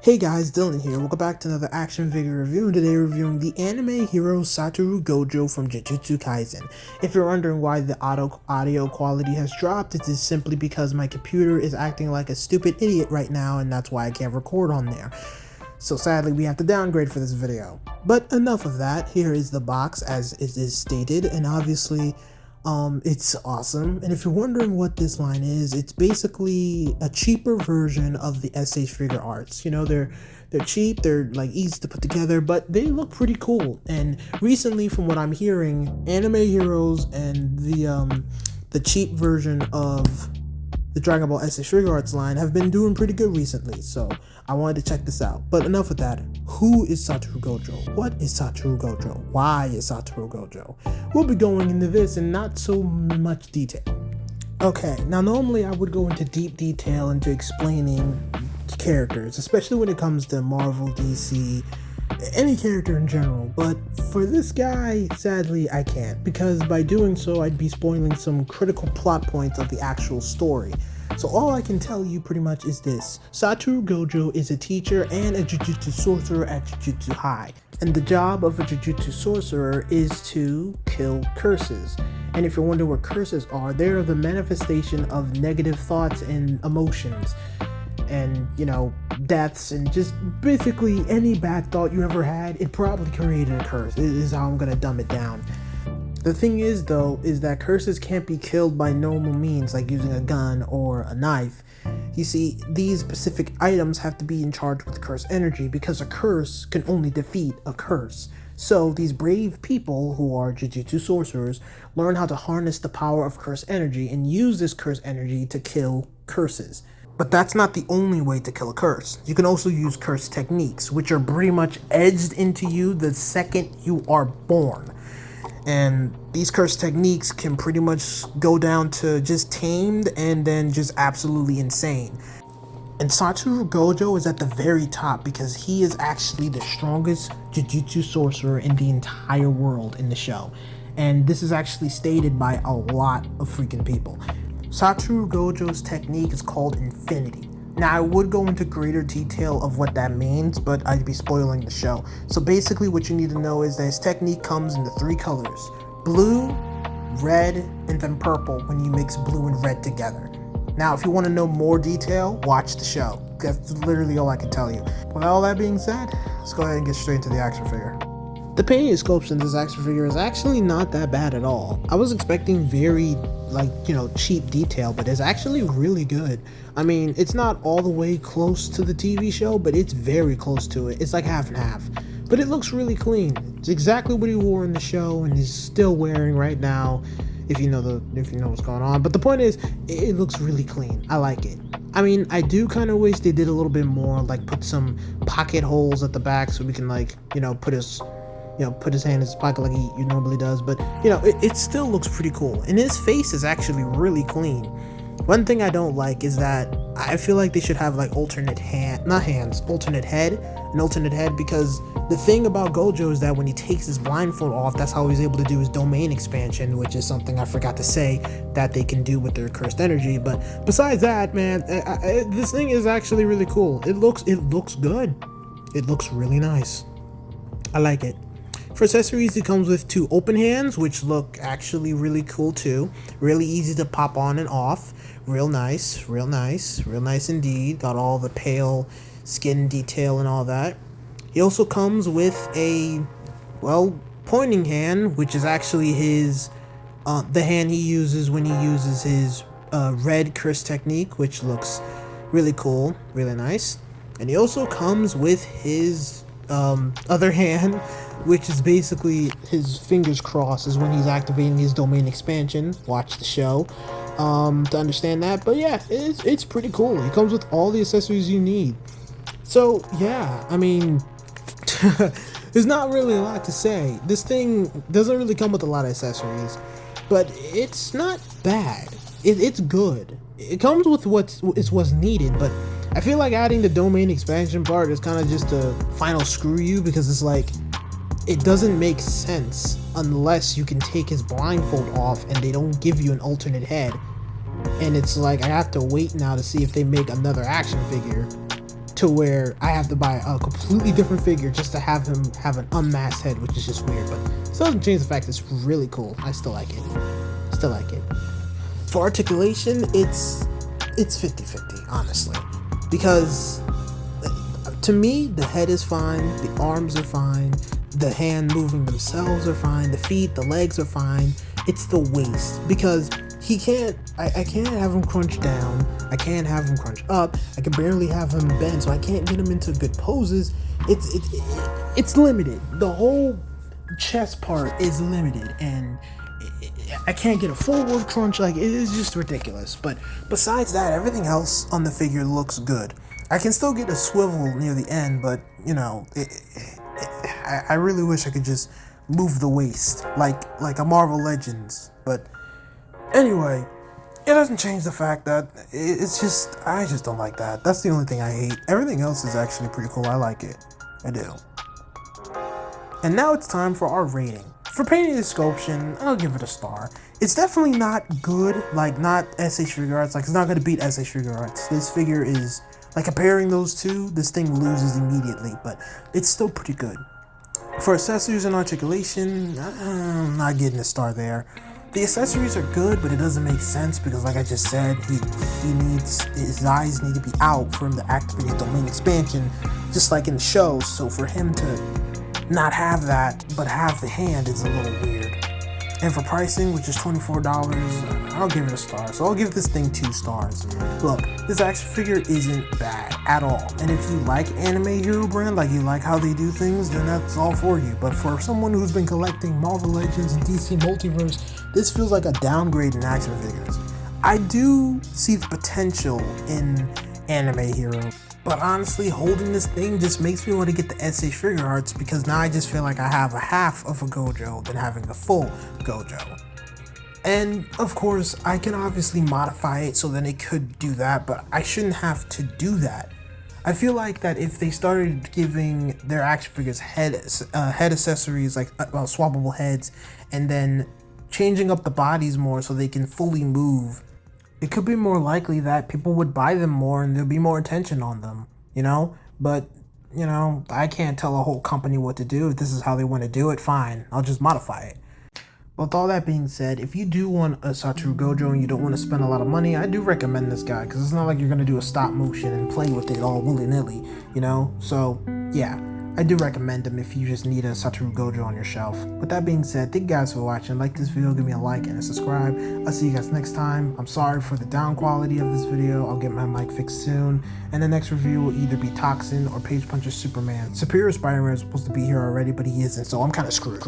Hey guys, Dylan here. Welcome back to another action figure review, and today we're reviewing the anime hero Satru Gojo from Jujutsu Kaisen. If you're wondering why the audio quality has dropped, it is simply because my computer is acting like a stupid idiot right now, and that's why I can't record on there. So sadly, we have to downgrade for this video. But enough of that. Here is the box as it is stated, and obviously it's awesome. And if you're wondering what this line is, it's basically a cheaper version of the SH figure arts. You know, they're cheap, they're like easy to put together, but they look pretty cool. And recently, from what I'm hearing, anime heroes and the cheap version of the Dragon Ball SH figure arts line have been doing pretty good recently, so I wanted to check this out. But enough with that. Who is Satru Gojo? What is Satru Gojo? Why is Satru Gojo? We'll be going into this in not so much detail. Okay, now normally I would go into deep detail into explaining characters, especially when it comes to Marvel, DC, any character in general, but for this guy, sadly, I can't, because by doing so, I'd be spoiling some critical plot points of the actual story. So all I can tell you pretty much is this: Satru Gojo is a teacher and a Jujutsu sorcerer at Jujutsu High, and the job of a Jujutsu sorcerer is to kill curses. And if you're wondering what curses are, they are the manifestation of negative thoughts and emotions, and deaths, and just basically any bad thought you ever had, it probably created a curse. It is how I'm gonna dumb it down. The thing is though, is that curses can't be killed by normal means like using a gun or a knife. You see, these specific items have to be in charge with curse energy, because a curse can only defeat a curse. So these brave people who are Jujutsu sorcerers learn how to harness the power of curse energy and use this curse energy to kill curses. But that's not the only way to kill a curse. You can also use curse techniques, which are pretty much edged into you the second you are born. And these curse techniques can pretty much go down to just tamed and then just absolutely insane. And Satru Gojo is at the very top because he is actually the strongest Jujutsu sorcerer in the entire world in the show. And this is actually stated by a lot of freaking people. Satru Gojo's technique is called Infinity. Now, I would go into greater detail of what that means, but I'd be spoiling the show. So basically what you need to know is that his technique comes in the three colors: blue, red, and then purple when you mix blue and red together. Now, if you want to know more detail, watch the show. That's literally all I can tell you. With all that being said, let's go ahead and get straight into the action figure. The painting and sculpture in this action figure is actually not that bad at all. I was expecting very, cheap detail, but it's actually really good. I mean, it's not all the way close to the TV show, but it's very close to it. It's like half and half. But it looks really clean. It's exactly what he wore in the show and is still wearing right now, if you know what's going on. But the point is, it looks really clean. I like it. I mean, I do kind of wish they did a little bit more, like put some pocket holes at the back so we can put his hand in his pocket like he normally does. But it still looks pretty cool, and his face is actually really clean. One thing I don't like is that I feel like they should have like alternate head, because the thing about Gojo is that when he takes his blindfold off, that's how he's able to do his domain expansion, which is something I forgot to say that they can do with their cursed energy. But besides that, man, this thing is actually really cool. It looks good. It looks really nice. I like it. For accessories, it comes with two open hands, which look actually really cool too. Really easy to pop on and off. Real nice indeed. Got all the pale skin detail and all that. He also comes with a, pointing hand, which is actually his, the hand he uses when he uses his red curse technique, which looks really cool, really nice. And he also comes with his other hand, which is basically his fingers crossed is when he's activating his domain expansion. Watch the show to understand that. But yeah, it's pretty cool. He comes with all the accessories you need. So yeah, I mean, there's not really a lot to say. This thing doesn't really come with a lot of accessories, but it's not bad. It's good. It comes with what's needed, but I feel like adding the domain expansion part is kind of just a final screw you, because it's like, it doesn't make sense unless you can take his blindfold off and they don't give you an alternate head. And it's like, I have to wait now to see if they make another action figure to where I have to buy a completely different figure just to have him have an unmasked head, which is just weird, but it still doesn't change the fact it's really cool. I still like it. Still like it. For articulation, it's 50-50, honestly, because to me, the head is fine, the arms are fine, the hand moving themselves are fine, the feet, the legs are fine. It's the waist, because he can't, I can't have him crunch down, I can't have him crunch up, I can barely have him bend, so I can't get him into good poses. It's limited. The whole chest part is limited, and I can't get a forward crunch. Like, it is just ridiculous. But besides that, everything else on the figure looks good. I can still get a swivel near the end, but you know, I really wish I could just move the waist like a Marvel Legends. But anyway, it doesn't change the fact that I just don't like that. That's the only thing I hate. Everything else is actually pretty cool. I like it. I do. And now it's time for our rating. For painting and sculpture, I'll give it a star. It's definitely not good, like not SH Figure Arts, like it's not gonna beat SH Figure Arts. This figure is, like comparing those two, this thing loses immediately, but it's still pretty good. For accessories and articulation, I'm not getting a star there. The accessories are good, but it doesn't make sense because, like I just said, his eyes need to be out for him to activate his domain expansion, just like in the show. So for him to not have that, but have the hand is a little weird. And for pricing, which is $24, I'll give it a star. So I'll give this thing 2 stars. Look, this action figure isn't bad at all. And if you like anime hero brand, like you like how they do things, then that's all for you. But for someone who's been collecting Marvel Legends and DC Multiverse, this feels like a downgrade in action figures. I do see the potential in anime hero, but honestly, holding this thing just makes me want to get the SH Figure Arts, because now I just feel like I have a half of a gojo than having a full gojo. And of course, I can obviously modify it so then it could do that, but I shouldn't have to do that. I feel like that if they started giving their action figures head accessories, like swappable heads, and then changing up the bodies more so they can fully move, it could be more likely that people would buy them more and there'll be more attention on them, you know? But, you know, I can't tell a whole company what to do. If this is how they want to do it, fine. I'll just modify it. With all that being said, if you do want a Satru Gojo and you don't want to spend a lot of money, I do recommend this guy, because it's not like you're going to do a stop motion and play with it all willy-nilly, you know? So, yeah. I do recommend him if you just need a Satru Gojo on your shelf. With that being said, thank you guys for watching. Like this video, give me a like and a subscribe. I'll see you guys next time. I'm sorry for the down quality of this video. I'll get my mic fixed soon. And the next review will either be Toxin or Page Puncher Superman. Superior Spider-Man is supposed to be here already, but he isn't, so I'm kind of screwed.